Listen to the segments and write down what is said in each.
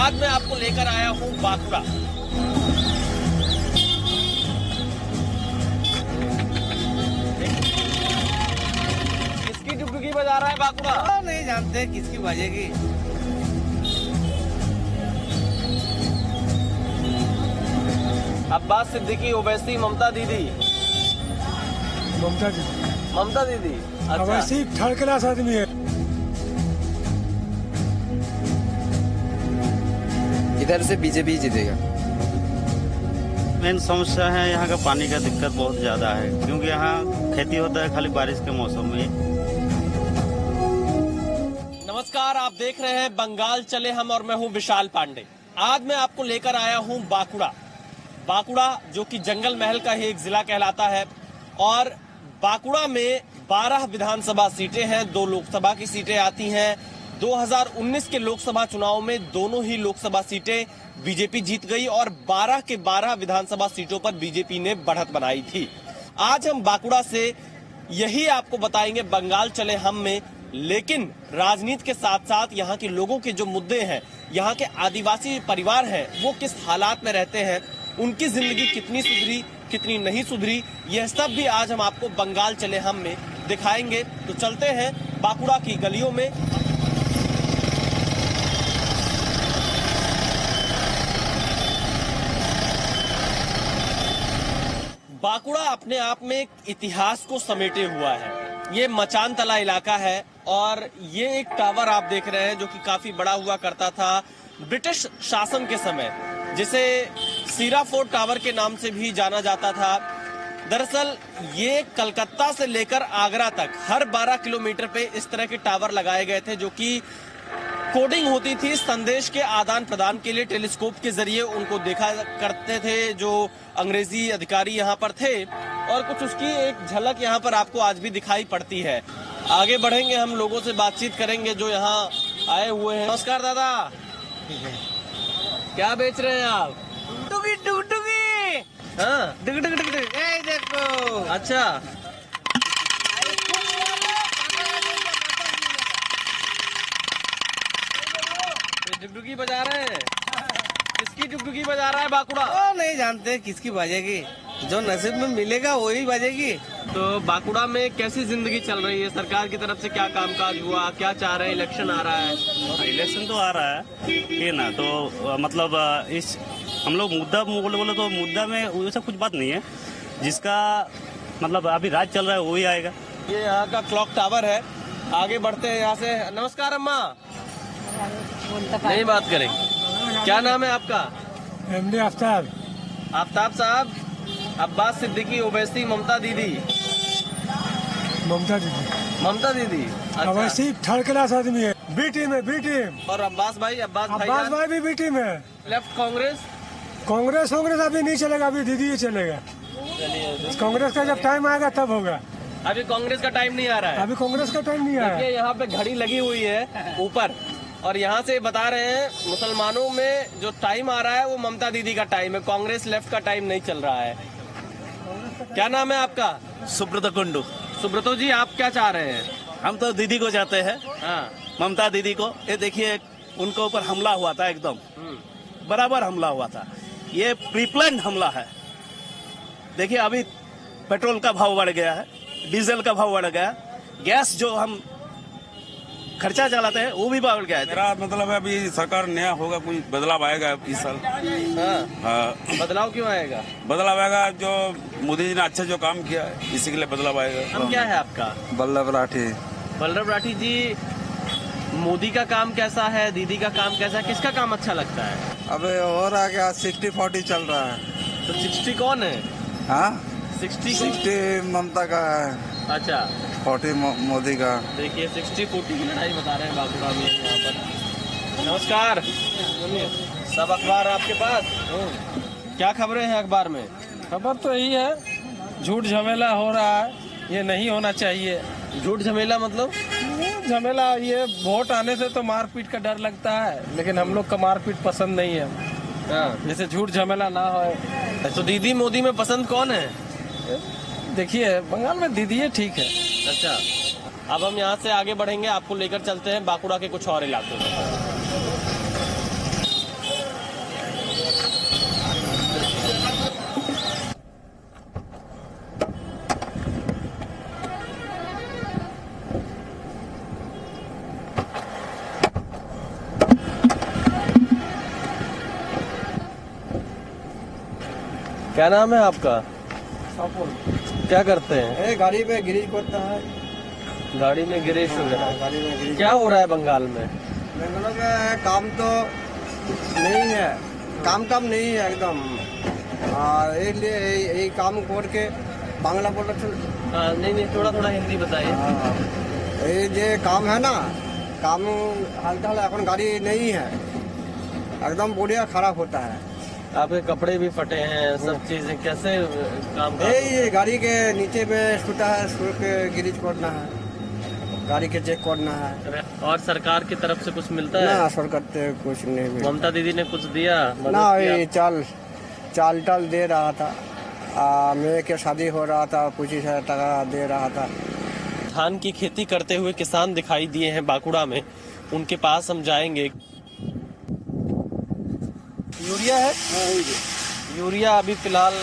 आज मैं आपको लेकर आया हूँ बांकुड़ा। किसकी डुगडुगी बजा रहा है बांकुड़ा? नहीं जानते किसकी बजेगी। अब्बास सिद्दीकी, ओवैसी, ममता दीदी। ममता दीदी अच्छा। ओवैसी थर्ड क्लास आदमी है। इधर से बीजेपी जीतेगा। मेन समस्या है यहाँ का पानी का दिक्कत बहुत ज्यादा है, क्योंकि यहाँ खेती होता है खाली बारिश के मौसम में। नमस्कार, आप देख रहे हैं बंगाल चले हम और मैं हूं विशाल पांडे। आज मैं आपको लेकर आया हूं बांकुड़ा। बांकुड़ा जो कि जंगल महल का ही एक जिला कहलाता है और बांकुड़ा में 12 विधानसभा सीटें हैं, 2 लोकसभा की सीटें आती हैं। 2019 के लोकसभा चुनाव में दोनों ही लोकसभा सीटें बीजेपी जीत गई और 12 के 12 विधानसभा सीटों पर बीजेपी ने बढ़त बनाई थी। आज हम बांकुड़ा से यही आपको बताएंगे बंगाल चले हम में, लेकिन राजनीति के साथ साथ यहाँ के लोगों के जो मुद्दे हैं, यहाँ के आदिवासी परिवार हैं, वो किस हालात में रहते हैं, उनकी जिंदगी कितनी सुधरी कितनी नहीं सुधरी, यह सब भी आज हम आपको बंगाल चले हम में दिखाएंगे। तो चलते हैं बांकुड़ा की गलियों में। बांकुड़ा अपने आप में एक इतिहास को समेटे हुआ है। ये मचान तला इलाका है और ये एक टावर आप देख रहे हैं जो कि काफी बड़ा हुआ करता था ब्रिटिश शासन के समय, जिसे सीरा फोर्ट टावर के नाम से भी जाना जाता था। दरअसल ये कलकत्ता से लेकर आगरा तक हर 12 किलोमीटर पे इस तरह के टावर लगाए गए थे, जो कि कोडिंग होती थी संदेश के आदान प्रदान के लिए। टेलीस्कोप के जरिए उनको देखा करते थे जो अंग्रेजी अधिकारी यहाँ पर थे, और कुछ उसकी एक झलक यहाँ पर आपको आज भी दिखाई पड़ती है। आगे बढ़ेंगे, हम लोगों से बातचीत करेंगे जो यहाँ आए हुए हैं। नमस्कार दादा, क्या बेच रहे हैं आप? डुगडुगी डुगडुगी। हाँ डुगडुगी ए देखो। अच्छा, डुगडुगी बजा रहे हैं। किसकी डुगडुगी बजा रहा है बांकुड़ा? नहीं जानते किसकी बजेगी, जो नसीब में मिलेगा वही बजेगी। तो बांकुड़ा में कैसी जिंदगी चल रही है? सरकार की तरफ से क्या कामकाज हुआ, क्या चाह रहे हैं? इलेक्शन आ रहा है। इलेक्शन तो आ रहा है ये ना, तो मतलब इस हम लोग मुद्दा बोले तो मुद्दा में वैसा कुछ बात नहीं है। जिसका मतलब अभी राज चल रहा है वही आएगा। ये यहाँ का क्लॉक टावर है। आगे बढ़ते हैं यहाँ से। नमस्कार अम्मा। नहीं बात करेंगे। क्या नाम है आपका? एमडी आफ्ताब। आफ्ताब साहब। अब्बास सिद्दीकी, ओवैसी, ममता दीदी। ममता दीदी। ममता दीदी अच्छा। ओवैसी थर्ड क्लास आदमी है। बी टीम है, बी टीम। और अब्बास भाई? अब्बास भाई भी बी टीम है। लेफ्ट कांग्रेस? कांग्रेस अभी नहीं चलेगा, अभी दीदी ही चलेगा। कांग्रेस का जब टाइम आएगा तब होगा। अभी कांग्रेस का टाइम नहीं आ रहा है। अभी कांग्रेस का टाइम नहीं आया। देखिए यहाँ पे घड़ी लगी हुई है ऊपर, और यहाँ से बता रहे हैं मुसलमानों में जो टाइम आ रहा है वो ममता दीदी का टाइम है, कांग्रेस लेफ्ट का टाइम नहीं चल रहा है। क्या नाम है आपका? सुब्रत कुंडू। सुब्रतो जी, आप क्या चाह रहे हैं? हम तो दीदी को चाहते हैं, हाँ। ममता दीदी को। ये देखिए उनके ऊपर हमला हुआ था, एकदम बराबर हमला हुआ था। ये प्रीप्लान हमला है। देखिए अभी पेट्रोल का भाव बढ़ गया है, डीजल का भाव बढ़ गया, गैस जो हम खर्चा चलाते हैं वो भी बढ़ गया है। मेरा मतलब है अभी सरकार नया होगा, कोई बदलाव आएगा इस साल। हाँ। बदलाव क्यों आएगा? बदलाव आएगा, जो मोदी जी ने अच्छा जो काम किया है इसी के लिए बदलाव आएगा। नाम क्या है आपका? बल्लभ राठी। बल्लभ राठी जी, मोदी का काम कैसा है, दीदी का काम कैसा है, किसका काम अच्छा लगता है? अबे और आ गया 60-40 चल रहा है। तो 60 कौन है? हाँ 60 ममता का है, अच्छा 40 मोदी का। देखिए 60-40 की लड़ाई बता रहे हैं बांकुड़ा में यहाँ पर। नमस्कार। सब अखबार आपके पास? क्या खबरें हैं अखबार में? खबर तो यही है, झूठ झमेला हो रहा है, ये नहीं होना चाहिए। झूठ झमेला मतलब? झमेला ये वोट आने से तो मारपीट का डर लगता है, लेकिन हम लोग का मारपीट पसंद नहीं है। हाँ। जैसे झूठ झमेला ना हो। तो दीदी मोदी में पसंद कौन है? देखिए बंगाल में दीदी है, ठीक है। अच्छा, अब हम यहाँ से आगे बढ़ेंगे, आपको लेकर चलते हैं बांकुड़ा के कुछ और इलाकों में। क्या नाम है आपका? क्या करते हैं? गाड़ी में गिरीज करता है। गाड़ी में गिरीश वगैरह। गाड़ी में गिरीज क्या हो रहा है बंगाल में? बेंगलोर में काम तो नहीं है, काम नहीं है एकदम। इसलिए यही काम करके बांग्ला बोला चल। हाँ, नहीं थोड़ा थोड़ा हिंदी बताइए। ये काम है ना, काम हालचाल अपन गाड़ी नहीं है, एकदम बढ़िया खराब होता है। आपके कपड़े भी फटे हैं, सब चीजें कैसे काम कर? ये गाड़ी के नीचे में छूटा है, छू के गिरीज करना है, गाड़ी के चेक करना है। और सरकार की तरफ से कुछ मिलता है? ना सरकार से कुछ नहीं मिला। ममता दीदी ने कुछ दिया? मदद ना किया? ये चाल दे रहा था। मेरे के शादी हो रहा था, 25,000 टका दे रहा था। धान की खेती करते हुए किसान दिखाई दिए हैं बाकुड़ा में, उनके पास हम जाएंगे। यूरिया है? यूरिया अभी फिलहाल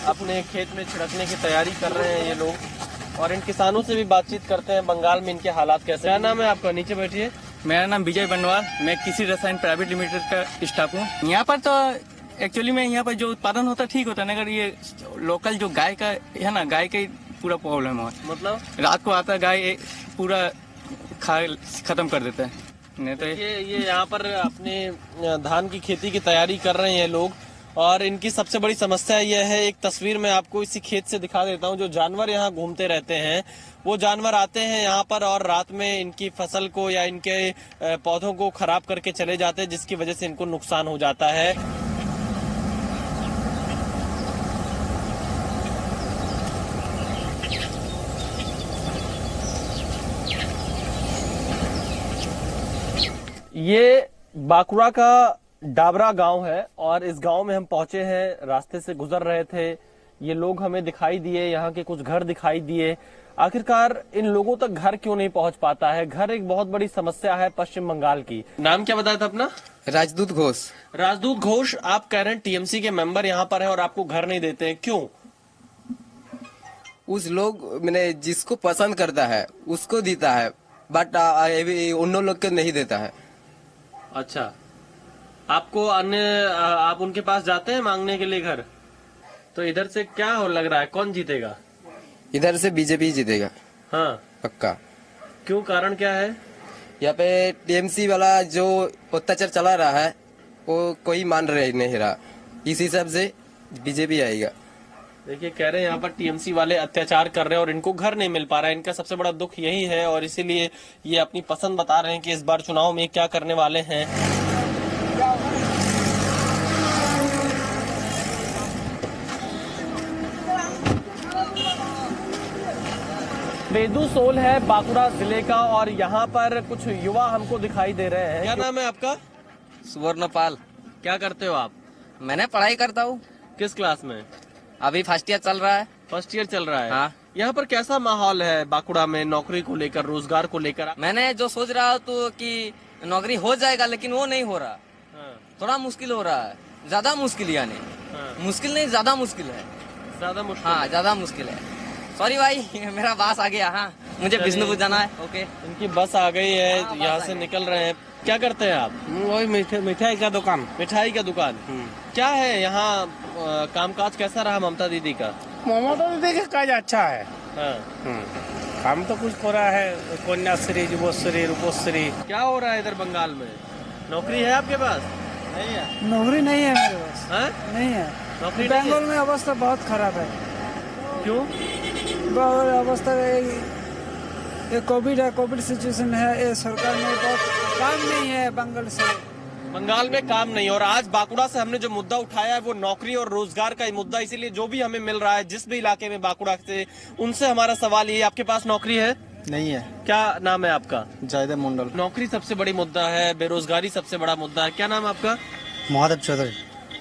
अपने खेत में छिड़कने की तैयारी कर रहे हैं ये लोग, और इन किसानों से भी बातचीत करते हैं बंगाल में इनके हालात कैसे। क्या नाम है आपका? नीचे बैठिए। मेरा नाम विजय बंडवाल, मैं किसी रसायन प्राइवेट लिमिटेड का स्टाफ हूँ। यहाँ पर तो एक्चुअली में यहाँ पर जो उत्पादन होता है ठीक होता है, मगर ये लोकल जो गाय का है ना, गाय का ही पूरा प्रॉब्लम है। मतलब रात को आता है गाय पूरा खत्म कर देता है। नहीं तो ये यहाँ पर अपने धान की खेती की तैयारी कर रहे हैं लोग, और इनकी सबसे बड़ी समस्या यह है, एक तस्वीर मैं आपको इसी खेत से दिखा देता हूँ। जो जानवर यहाँ घूमते रहते हैं, वो जानवर आते हैं यहाँ पर और रात में इनकी फसल को या इनके पौधों को खराब करके चले जाते हैं, जिसकी वजह से इनको नुकसान हो जाता है। ये बाकुड़ा का डाबरा गांव है, और इस गांव में हम पहुंचे हैं, रास्ते से गुजर रहे थे, ये लोग हमें दिखाई दिए, यहाँ के कुछ घर दिखाई दिए। आखिरकार इन लोगों तक घर क्यों नहीं पहुंच पाता है? घर एक बहुत बड़ी समस्या है पश्चिम बंगाल की। नाम क्या बताया था अपना? राजदूत घोष। राजदूत घोष, आप कह रहे हैं टीएमसी के मेंबर यहाँ पर है और आपको घर नहीं देते हैं, क्यों? उस लोग मैंने जिसको पसंद करता है उसको देता है, बट उन लोग को नहीं देता है। अच्छा, आपको आप उनके पास जाते हैं मांगने के लिए घर? तो इधर से क्या हो लग रहा है, कौन जीतेगा? इधर से बीजेपी जीतेगा। हाँ, पक्का। क्यों, कारण क्या है? यहाँ पे टीएमसी वाला जो अत्याचार चला रहा है वो कोई मान रहे नहीं रहा, इस हिसाब से बीजेपी आएगा। देखिए, कह रहे हैं यहाँ पर टीएमसी वाले अत्याचार कर रहे हैं और इनको घर नहीं मिल पा रहा है। इनका सबसे बड़ा दुख यही है, और इसीलिए ये अपनी पसंद बता रहे हैं कि इस बार चुनाव में क्या करने वाले हैं। बेदू सोल है बाकुड़ा जिले का, और यहाँ पर कुछ युवा हमको दिखाई दे रहे हैं। क्या नाम है आपका? सुवर्णपाल। क्या करते हो आप? मैंने पढ़ाई करता हूँ। किस क्लास में? अभी फर्स्ट ईयर चल रहा है। फर्स्ट ईयर चल रहा है। हाँ। यहाँ पर कैसा माहौल है बाकुड़ा में नौकरी को लेकर, रोजगार को लेकर? मैंने जो सोच रहा तो कि नौकरी हो जाएगा, लेकिन वो नहीं हो रहा। हाँ। थोड़ा मुश्किल हो रहा है, ज्यादा मुश्किल यानी। हाँ। मुश्किल नहीं, ज्यादा मुश्किल है। ज्यादा मुश्किल हाँ, ज्यादा मुश्किल है। सॉरी भाई, मेरा बस आ गया। हाँ, मुझे बिष्णुपुर जाना है। ओके, इनकी बस आ गई है। हाँ, यहाँ बस से आ गई। निकल रहे हैं। क्या करते हैं आप? वही मिठाई का दुकान। मिठाई का दुकान। क्या है यहाँ कामकाज कैसा रहा ममता दीदी का? ममता दीदी का काज अच्छा है। हाँ। काम तो कुछ हो रहा है, कन्याश्री, युवश्री, रूपश्री। क्या हो रहा है इधर बंगाल में? नौकरी है आपके पास? नहीं है। नौकरी नहीं है मेरे पास। हाँ? नहीं है। नौकरी नहीं है? बेंगलोर में अवस्था बहुत खराब है। क्यों? अवस्था ये कोविड है, कोविड सिचुएशन है, ये सरकार में बहुत काम नहीं है बंगाल से। बंगाल में काम नहीं। और आज बाकुड़ा से हमने जो मुद्दा उठाया है वो नौकरी और रोजगार का ही मुद्दा, इसीलिए जो भी हमें मिल रहा है जिस भी इलाके में बाकुड़ा से, उनसे हमारा सवाल ये, आपके पास नौकरी है? नहीं है। क्या नाम है आपका? जयदेव मंडल। नौकरी सबसे बड़ी मुद्दा है, बेरोजगारी सबसे बड़ा मुद्दा है। क्या नाम है आपका? महादेव चौधरी।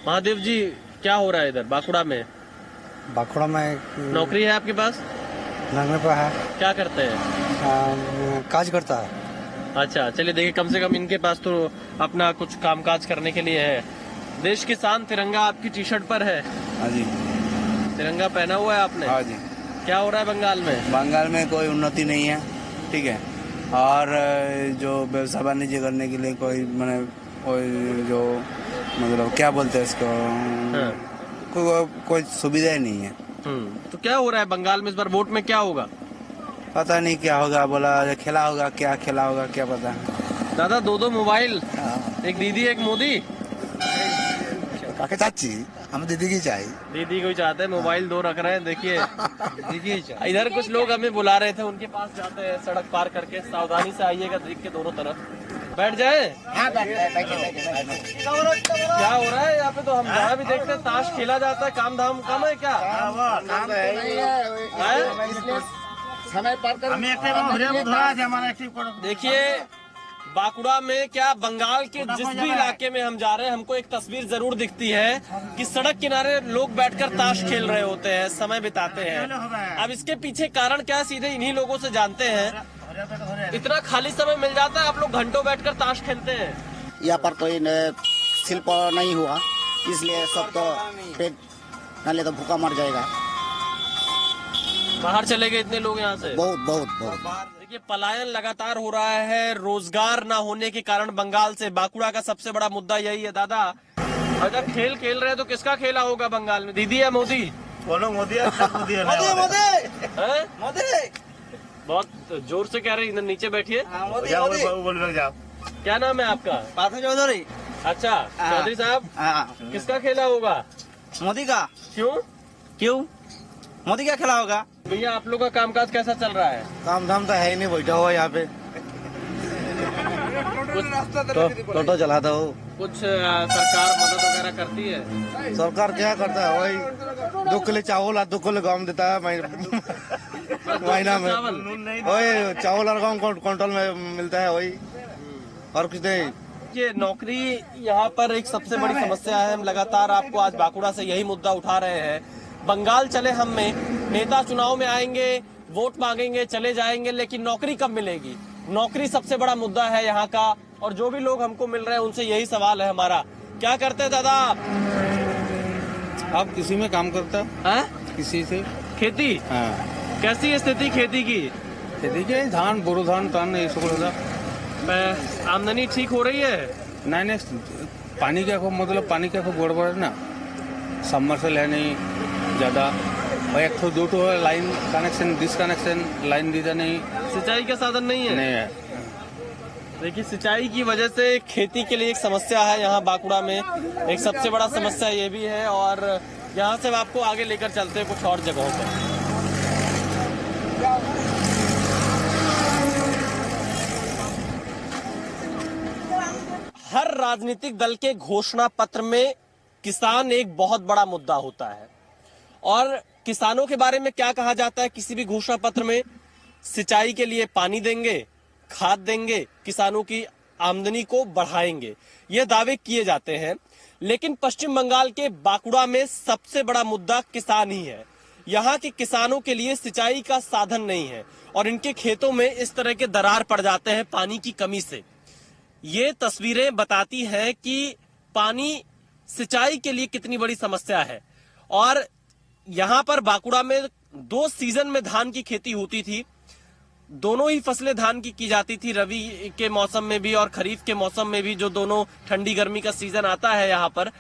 महादेव जी, क्या हो रहा है इधर बाकुड़ा में? बाकुड़ा में नौकरी है आपके पास? नगमे पर है। क्या करते हैं? काज करता है। अच्छा, चलिए देखिए, कम से कम इनके पास तो अपना कुछ कामकाज करने के लिए है। देश की शान तिरंगा आपकी टी शर्ट पर है। हाँ जी। तिरंगा पहना हुआ है आपने? हाँ जी। क्या हो रहा है बंगाल में? बंगाल में कोई उन्नति नहीं है, ठीक है। और जो व्यवसाय वाणिज्य करने के लिए कोई जो मतलब क्या बोलते हैं इसको, हाँ। कोई सुविधा ही नहीं है। तो क्या हो रहा है बंगाल में इस बार वोट में क्या होगा? पता नहीं क्या होगा, बोला खेला होगा, क्या खेला होगा क्या पता। दादा दो मोबाइल, एक दीदी एक मोदी। काके चाची हम दीदी की चाहिए। दीदी को ही चाहते हैं, मोबाइल दो रख रहे हैं। देखिए इधर कुछ लोग हमें बुला रहे थे, उनके पास जाते हैं सड़क पार करके। सावधानी से आइएगा, देख के दोनों तरफ बैठ जाए। क्या हो रहा है यहाँ पे? तो हम जहाँ भी देखते हैं ताश खेला जाता है। काम धाम कम है क्या? देखिए बाकुड़ा में क्या, बंगाल के जिस भी इलाके में हम जा रहे हैं, हमको एक तस्वीर जरूर दिखती है कि सड़क किनारे लोग बैठकर ताश खेल रहे होते हैं, समय बिताते हैं। अब इसके पीछे कारण क्या, सीधे इन्हीं लोगों से जानते हैं। इतना खाली समय मिल जाता है, आप लोग घंटों बैठकर ताश खेलते हैं। यहाँ पर कोई शिल्प नहीं हुआ, इसलिए सब तो पेट नाले तो भूखा मर जाएगा। बाहर चले गए इतने लोग यहाँ से। बहुत बहुत बहुत। देखिए पलायन लगातार हो रहा है, रोजगार ना होने के कारण बंगाल से। बाकुड़ा का सबसे बड़ा मुद्दा यही है। दादा अगर खेल खेल रहे हैं तो किसका खेला होगा बंगाल में, दीदी या मोदी? बोलो मोदी। मोदी बहुत जोर से कह रहे हैं, इधर नीचे बैठिए। क्या नाम है आपका? पार्थ चौधरी। अच्छा चौधरी साहब, किसका खेला होगा? मोदी का। क्यों? मोदी का खेला होगा। भैया आप लोग का कामकाज कैसा चल रहा है? काम धाम तो है ही नहीं, बैठा हुआ यहाँ पे। टोटो चलाता हो। कुछ सरकार मदद वगैरह करती है? सरकार क्या करता है, वही 2 किलो चावल और 2 किलो गेहूं देता है महीना में। वही चावल और गेहूं क्विंटल में मिलता है, वही और कुछ नहीं। ये नौकरी यहाँ पर एक सबसे बड़ी समस्या है। हम लगातार आपको आज बाकुड़ा से यही मुद्दा उठा रहे हैं। बंगाल चले हम में नेता चुनाव में आएंगे, वोट मांगेंगे, चले जाएंगे, लेकिन नौकरी कब मिलेगी? नौकरी सबसे बड़ा मुद्दा है यहाँ का। और जो भी लोग हमको मिल रहे हैं उनसे यही सवाल है हमारा। क्या करते हैं दादा आप? किसी में काम करता है? किसी से खेती? हाँ। कैसी है स्थिति खेती की? खेती के धान, बोरो धान, तान ये सब। आमदनी ठीक हो रही है? नहीं, पानी का खूब, मतलब पानी का खूब गड़बड़ है ना। सबमर्सिबल है नहीं ज्यादा, और एक तो 2 लाइन कनेक्शन, डिसकनेक्शन, लाइन दीदा नहीं। सिंचाई का साधन नहीं है? नहीं है। देखिए सिंचाई की वजह से खेती के लिए एक समस्या है यहाँ बाकुड़ा में। एक सबसे बड़ा समस्या ये भी है। और यहाँ से आपको आगे लेकर चलते हैं कुछ और जगहों पर। हर राजनीतिक दल के घोषणा पत्र में किसान एक बहुत बड़ा मुद्दा होता है। और किसानों के बारे में क्या कहा जाता है किसी भी घोषणा पत्र में? सिंचाई के लिए पानी देंगे, खाद देंगे, किसानों की आमदनी को बढ़ाएंगे, ये दावे किए जाते हैं। लेकिन पश्चिम बंगाल के बाकुड़ा में सबसे बड़ा मुद्दा किसान ही है। यहाँ के किसानों के लिए सिंचाई का साधन नहीं है और इनके खेतों में इस तरह के दरार पड़ जाते हैं पानी की कमी से। ये तस्वीरें बताती हैं कि पानी सिंचाई के लिए कितनी बड़ी समस्या है। और यहाँ पर बाकुड़ा में 2 सीजन में धान की खेती होती थी। दोनों ही फसलें धान की जाती थी, रवि के मौसम में भी और खरीफ के मौसम में भी, जो दोनों ठंडी गर्मी का सीजन आता है यहाँ पर।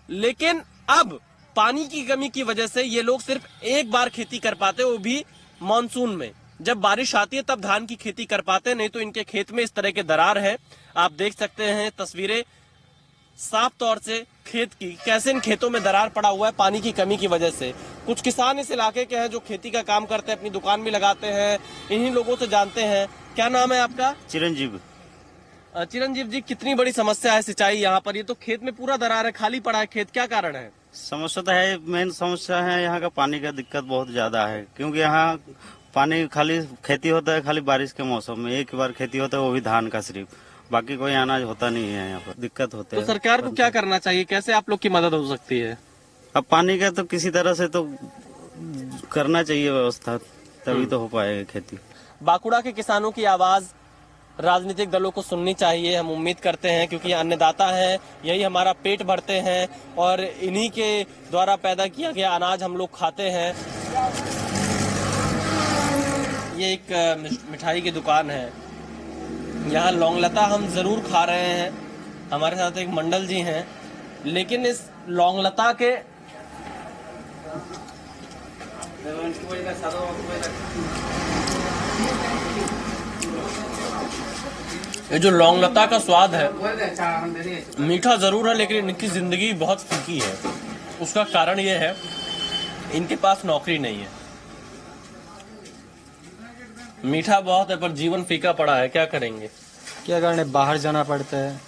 लेकिन अब पानी की कमी की वजह से ये लोग सिर्फ एक बार खेती कर पाते, वो भी मानसून में। जब बारिश आती है तब धान की खेती कर पाते, नहीं तो इनके खेत में इस तरह के दरार है। आप देख सकते हैं तस्वीरें साफ तौर से खेत की, कैसे इन खेतों में दरार पड़ा हुआ है पानी की कमी की वजह से। कुछ किसान इस इलाके के हैं जो खेती का काम करते हैं, अपनी दुकान भी लगाते हैं। इन्हीं लोगों से जानते हैं। क्या नाम है आपका? चिरंजीव। चिरंजीव जी, कितनी बड़ी समस्या है सिंचाई यहाँ पर? ये तो खेत में पूरा दरार है, खाली पड़ा है खेत, क्या कारण है? समस्या तो है, मेन समस्या है यहाँ का पानी का दिक्कत बहुत ज्यादा है। क्योंकि यहाँ पानी खाली खेती होता है खाली बारिश के मौसम में, एक बार खेती होता है वो भी धान का सिर्फ, बाकी कोई अनाज होता नहीं है यहाँ पर, दिक्कत होते हैं। तो सरकार को क्या करना चाहिए, कैसे आप लोग की मदद हो सकती है? अब पानी का तो किसी तरह से तो करना चाहिए व्यवस्था, तभी तो हो पाएगा खेती। बाकुड़ा के किसानों की आवाज राजनीतिक दलों को सुननी चाहिए, हम उम्मीद करते हैं, क्योंकि अन्नदाता हैं, यही हमारा पेट भरते हैं और इन्हीं के द्वारा पैदा किया गया अनाज हम लोग खाते हैं। ये एक मिठाई की दुकान है, यहाँ लौंगलता हम जरूर खा रहे हैं। हमारे साथ एक मंडल जी हैं, लेकिन इस लौंगलता के ये जो लौंग लता का स्वाद है मीठा जरूर है, लेकिन इनकी जिंदगी बहुत फीकी है। उसका कारण ये है इनके पास नौकरी नहीं है। मीठा बहुत है पर जीवन फीका पड़ा है, क्या करेंगे? क्या करने, बाहर जाना पड़ता है।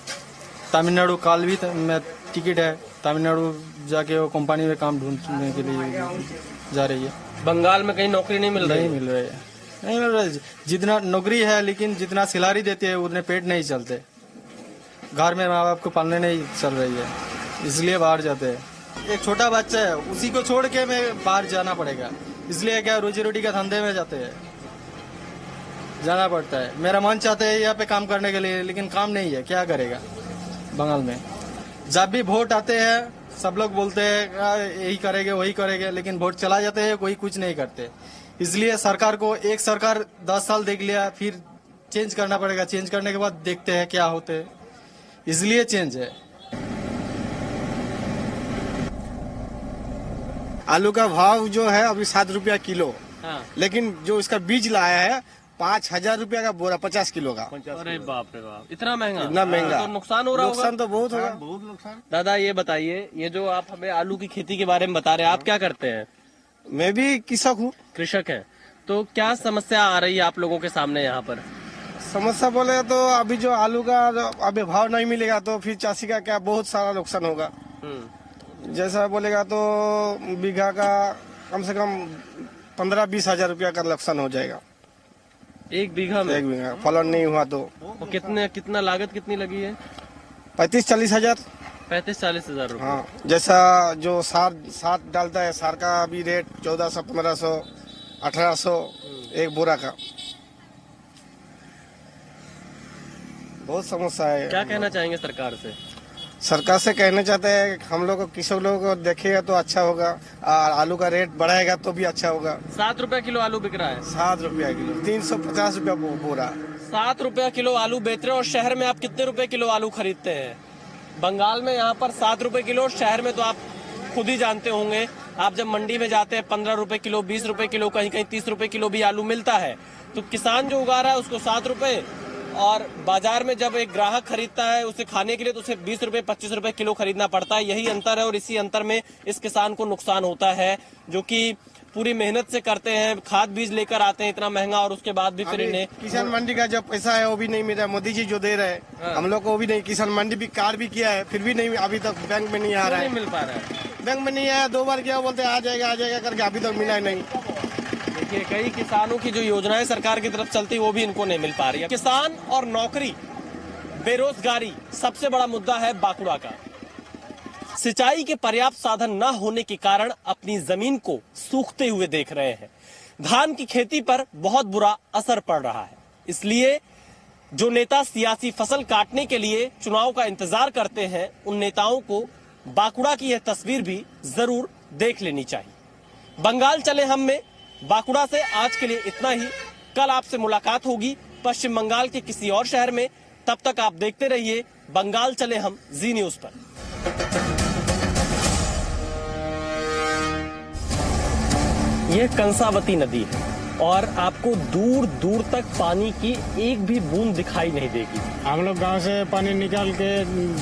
तमिलनाडु काल भी में टिकट है, तमिलनाडु जाके वो कंपनी में काम ढूंढने के लिए जा रही है। बंगाल में कहीं नौकरी नहीं मिल रही? नहीं मिल रही है, नहीं मिल रहा है। जितना नौकरी है लेकिन जितना सैलरी देते हैं उतने पेट नहीं चलते, घर में माँ बाप को पालने नहीं चल रही है, इसलिए बाहर जाते हैं। एक छोटा बच्चा है, उसी को छोड़ के मैं बाहर जाना पड़ेगा, इसलिए क्या रोजी रोटी का धंधे में जाते हैं, जाना पड़ता है। मेरा मन चाहता है यहाँ पे काम करने के लिए, लेकिन काम नहीं है, क्या करेगा बंगाल में। जब भी वोट आते हैं सब लोग बोलते हैं यही करेंगे वही करेंगे, लेकिन वोट चला जाते हैं, कोई कुछ नहीं करते। इसलिए सरकार को, एक सरकार 10 साल देख लिया, फिर चेंज करना पड़ेगा। चेंज करने के बाद देखते हैं क्या होते हैं, इसलिए चेंज है। आलू का भाव जो है अभी 7 रुपया किलो। हाँ। लेकिन जो इसका बीज लाया है 5,000 रुपया का बोरा, 50 किलो का। अरे बाप रे बाप, इतना महंगा? इतना महंगा तो नुकसान हो रहा होगा। नुकसान तो बहुत होगा, बहुत नुकसान। दादा ये बताइए, ये जो आप हमें आलू की खेती के बारे में बता रहे हैं, आप क्या करते हैं? मैं भी कृषक हूँ। कृषक हैं, तो क्या समस्या आ रही है आप लोगों के सामने यहाँ पर? समस्या बोले तो अभी जो आलू का अभी भाव नहीं मिलेगा तो फिर चाषी का क्या बहुत सारा नुकसान होगा। जैसा बोलेगा तो बीघा का कम से कम 15-20 हजार रुपया का नुकसान हो जाएगा। एक बीघा में? एक बीघा फलन नहीं हुआ तो। कितना लागत कितनी लगी है? 35-40 हजार। 35-40 हजार रुपये। हाँ, जैसा जो सार डालता है, सार का भी रेट 1400, 1500, 1800 एक बोरा का। बहुत समस्या है। क्या कहना चाहेंगे सरकार से? सरकार से कहना चाहते हैं हम लोग को, किसी लोगों को देखेगा तो अच्छा होगा, और आलू का रेट बढ़ाएगा तो भी अच्छा होगा। 7 रुपया किलो आलू बिक रहा है? 7 रुपया किलो, 350 रुपया बोरा। 7 रुपया किलो आलू बेच रहे हैं, और शहर में आप कितने रुपए किलो आलू खरीदते हैं? बंगाल में यहाँ पर 7 रुपए किलो, शहर में तो आप खुद ही जानते होंगे, आप जब मंडी में जाते हैं 15 रुपए किलो, 20 रुपए किलो, कहीं कहीं 30 रुपए किलो भी आलू मिलता है। तो किसान जो उगा रहा है उसको 7 रुपए, और बाजार में जब एक ग्राहक खरीदता है उसे खाने के लिए तो उसे 20 रुपए 25 रुपए किलो खरीदना पड़ता है। यही अंतर है, और इसी अंतर में इस किसान को नुकसान होता है, जो कि पूरी मेहनत से करते हैं, खाद बीज लेकर आते हैं इतना महंगा, और उसके बाद भी फिर इन्हें किसान मंडी का जो पैसा है वो भी नहीं मिल रहा है। मोदी जी जो दे रहे हैं हम लोग को वो भी नहीं। किसान मंडी भी कार्ड भी किया है, फिर भी नहीं, अभी तक बैंक में नहीं आ रहा है। नहीं मिल पा रहा है, बैंक में नहीं आया। 2 बार किया, बोलते आ जाएगा करके, अभी तक मिला नहीं। देखिए, कई किसानों की जो योजनाएं सरकार की तरफ चलती वो भी इनको नहीं मिल पा रही है। किसान और नौकरी, बेरोजगारी सबसे बड़ा मुद्दा है बांकुड़ा का। सिंचाई के पर्याप्त साधन न होने के कारण अपनी जमीन को सूखते हुए देख रहे हैं। धान की खेती पर बहुत बुरा असर पड़ रहा है। इसलिए जो नेता सियासी फसल काटने के लिए चुनाव का इंतजार करते हैं, उन नेताओं को बांकुड़ा की यह तस्वीर भी जरूर देख लेनी चाहिए। बंगाल चले हम में बांकुड़ा से आज के लिए इतना ही। कल आपसे मुलाकात होगी पश्चिम बंगाल के किसी और शहर में। तब तक आप देखते रहिए बंगाल चले हम जी न्यूज पर। यह कंसावती नदी है और आपको दूर दूर तक पानी की एक भी बूंद दिखाई नहीं देगी। हम लोग गांव से पानी निकाल के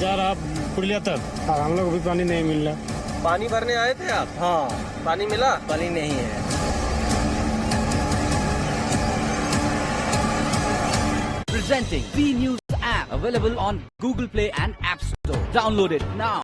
जा रहा पुलिया तक, और हम लोग भी पानी नहीं मिल रहा। पानी भरने आए थे आप? हाँ। पानी मिला? पानी नहीं है। Presenting B News app, available on Google Play and App Store. Download it now.